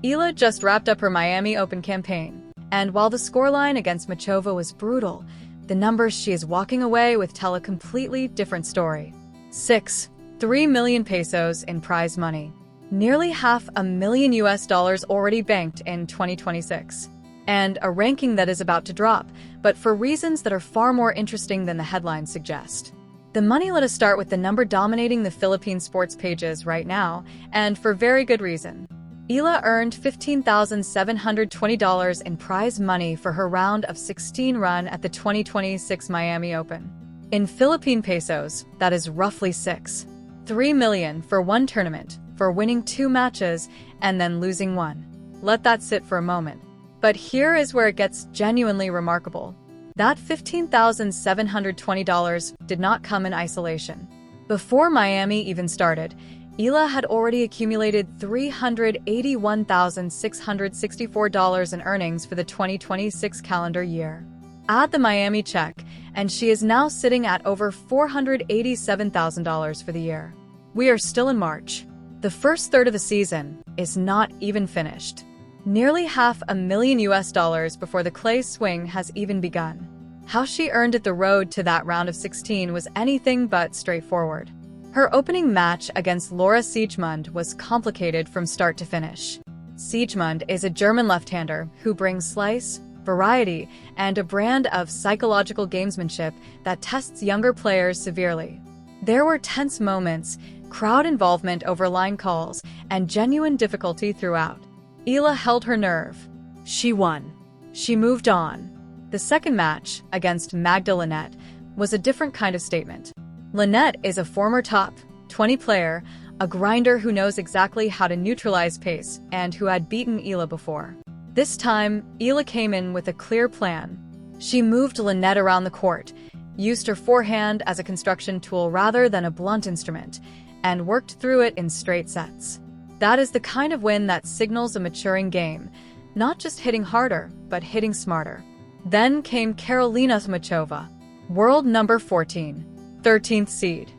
Eala just wrapped up her Miami Open campaign, and while the scoreline against Machova was brutal, the numbers she is walking away with tell a completely different story. 3 million pesos in prize money. Nearly $500,000 US already banked in 2026. And a ranking that is about to drop, but for reasons that are far more interesting than the headlines suggest. The money. Let us start with the number dominating the Philippine sports pages right now, and for very good reason. Eala earned $15,720 in prize money for her round of 16 run at the 2026 Miami Open. In Philippine pesos, that is roughly 3 million for one tournament, for winning 2 matches and then losing 1. Let that sit for a moment. But here is where it gets genuinely remarkable. That $15,720 did not come in isolation. Before Miami even started, Eala had already accumulated $381,664 in earnings for the 2026 calendar year. Add the Miami check, and she is now sitting at over $487,000 for the year. We are still in March. The first third of the season is not even finished. Nearly $500,000 US before the clay swing has even begun. How she earned it the road to that round of 16 was anything but straightforward. Her opening match against Laura Siegemund was complicated from start to finish. Siegemund is a German left-hander who brings slice, variety, and a brand of psychological gamesmanship that tests younger players severely. There were tense moments, crowd involvement over line calls, and genuine difficulty throughout. Eala held her nerve. She won. She moved on. The second match, against Magda Linette, was a different kind of statement. Linette is a former top 20 player, a grinder who knows exactly how to neutralize pace and who had beaten Eala before. This time, Eala came in with a clear plan. She moved Linette around the court, used her forehand as a construction tool rather than a blunt instrument, and worked through it in straight sets. That is the kind of win that signals a maturing game, not just hitting harder, but hitting smarter. Then came Karolina Machova, world number 14, 13th seed,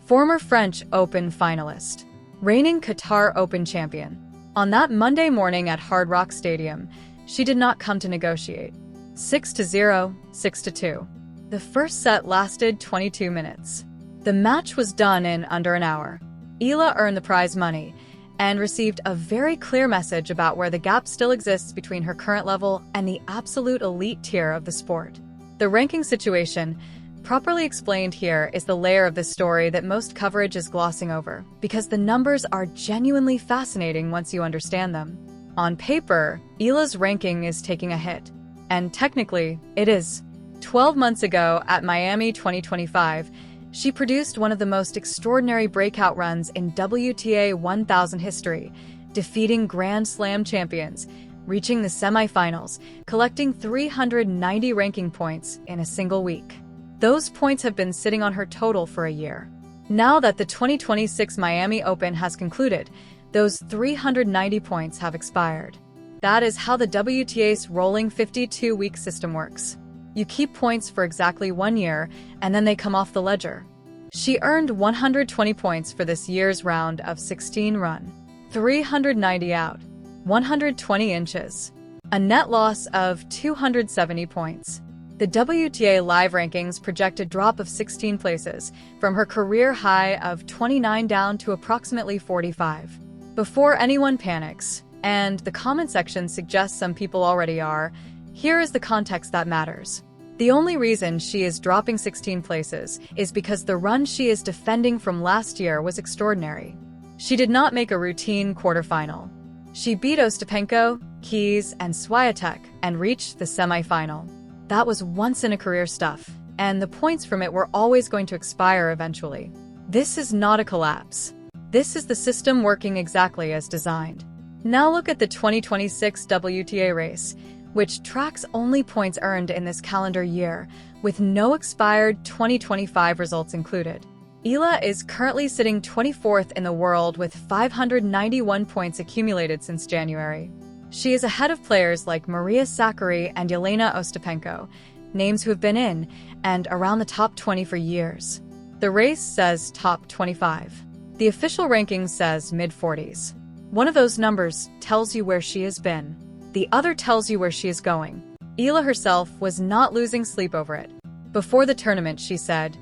former French Open finalist, reigning Qatar Open champion. On that Monday morning at Hard Rock Stadium, she did not come to negotiate. 6-0, 6-2. The first set lasted 22 minutes. The match was done in under an hour. Eala earned the prize money and received a very clear message about where the gap still exists between her current level and the absolute elite tier of the sport. The ranking situation, properly explained here, is the layer of this story that most coverage is glossing over, because the numbers are genuinely fascinating once you understand them. On paper, Eala's ranking is taking a hit. And technically, it is. 12 months ago, at Miami 2025, she produced one of the most extraordinary breakout runs in WTA 1000 history, defeating Grand Slam champions, reaching the semifinals, collecting 390 ranking points in a single week. Those points have been sitting on her total for a year. Now that the 2026 Miami Open has concluded, those 390 points have expired. That is how the WTA's rolling 52-week system works. You keep points for exactly 1 year, and then they come off the ledger. She earned 120 points for this year's round of 16 run, 390 out, 120 inches, a net loss of 270 points. The WTA live rankings project a drop of 16 places, from her career high of 29 down to approximately 45. Before anyone panics, and the comment section suggests some people already are, here is the context that matters. The only reason she is dropping 16 places is because the run she is defending from last year was extraordinary. She did not make a routine quarterfinal. She beat Ostapenko, Keys, and Swiatek and reached the semifinal. That was once-in-a-career stuff, and the points from it were always going to expire eventually. This is not a collapse. This is the system working exactly as designed. Now look at the 2026 WTA race, which tracks only points earned in this calendar year, with no expired 2025 results included. Eala is currently sitting 24th in the world with 591 points accumulated since January. She is ahead of players like Maria Sakkari and Jelena Ostapenko, names who have been in and around the top 20 for years. The race says top 25. The official ranking says mid-40s. One of those numbers tells you where she has been. The other tells you where she is going. Eala herself was not losing sleep over it. Before the tournament, she said,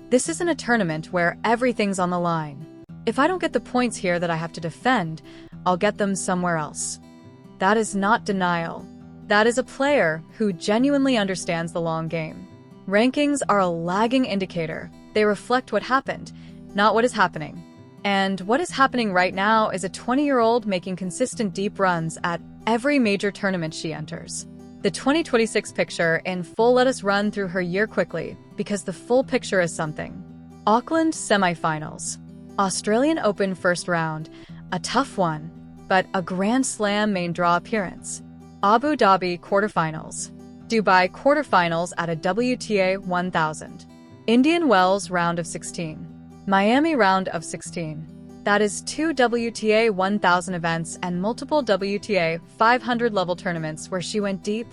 "This isn't a tournament where everything's on the line. If I don't get the points here that I have to defend, I'll get them somewhere else." That is not denial. That is a player who genuinely understands the long game. Rankings are a lagging indicator. They reflect what happened, not what is happening. And what is happening right now is a 20-year-old making consistent deep runs at every major tournament she enters. The 2026 picture in full. Let us run through her year quickly, because the full picture is something. Auckland semifinals. Australian Open first round, a tough one, but a Grand Slam main draw appearance. Abu Dhabi quarterfinals. Dubai quarterfinals at a WTA 1000. Indian Wells round of 16. Miami round of 16. That is 2 WTA 1000 events and multiple WTA 500 level tournaments where she went deep,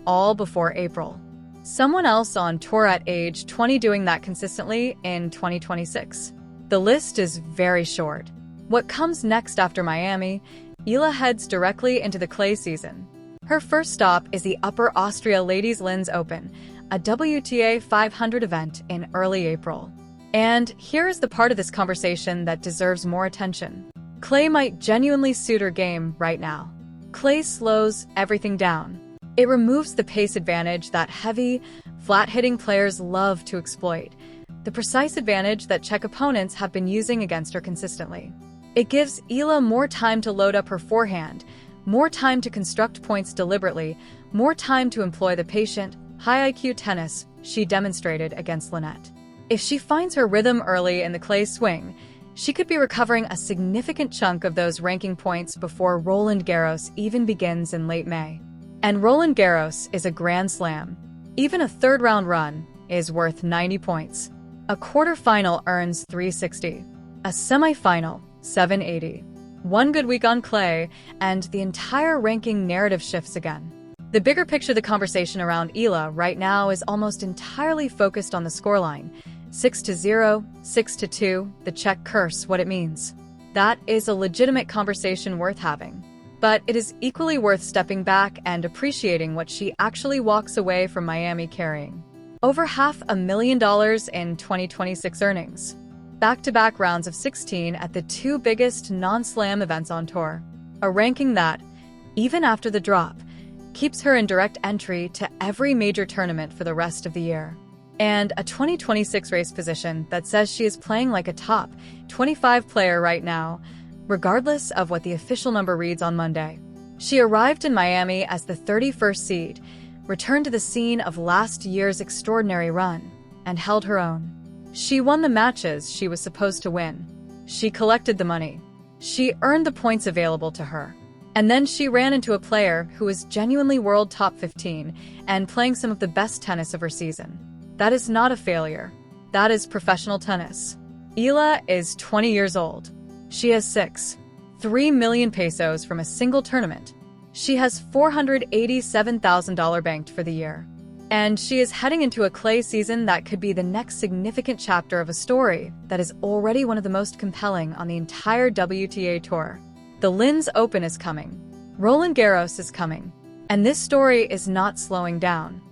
all before April. Someone else on tour at age 20 doing that consistently in 2026. The list is very short. What comes next after Miami? Eala heads directly into the clay season. Her first stop is the Upper Austria Ladies Linz Open, a WTA 500 event in early April. And here is the part of this conversation that deserves more attention. Clay might genuinely suit her game right now. Clay slows everything down. It removes the pace advantage that heavy, flat-hitting players love to exploit, the precise advantage that Czech opponents have been using against her consistently. It gives Eala more time to load up her forehand, more time to construct points deliberately, more time to employ the patient, high-IQ tennis she demonstrated against Lynette. If she finds her rhythm early in the clay swing, she could be recovering a significant chunk of those ranking points before Roland Garros even begins in late May. And Roland Garros is a Grand Slam. Even a third-round run is worth 90 points. A quarterfinal earns 360. A semifinal, 780. One good week on clay, and the entire ranking narrative shifts again. The bigger picture, the conversation around Eala right now is almost entirely focused on the scoreline. 6-0, 6-2, the Czech curse, what it means. That is a legitimate conversation worth having. But it is equally worth stepping back and appreciating what she actually walks away from Miami carrying. Over $500,000 in 2026 earnings. Back-to-back rounds of 16 at the 2 biggest non-slam events on tour. A ranking that, even after the drop, keeps her in direct entry to every major tournament for the rest of the year. And a 2026 race position that says she is playing like a top 25 player right now, regardless of what the official number reads on Monday. She arrived in Miami as the 31st seed, returned to the scene of last year's extraordinary run, and held her own. She won the matches she was supposed to win. She collected the money. She earned the points available to her. And then she ran into a player who was genuinely world top 15 and playing some of the best tennis of her season. That is not a failure. That is professional tennis. Eala is 20 years old. She has 3 million pesos from a single tournament. She has $487,000 banked for the year. And she is heading into a clay season that could be the next significant chapter of a story that is already one of the most compelling on the entire WTA Tour. The Linz Open is coming. Roland Garros is coming. And this story is not slowing down.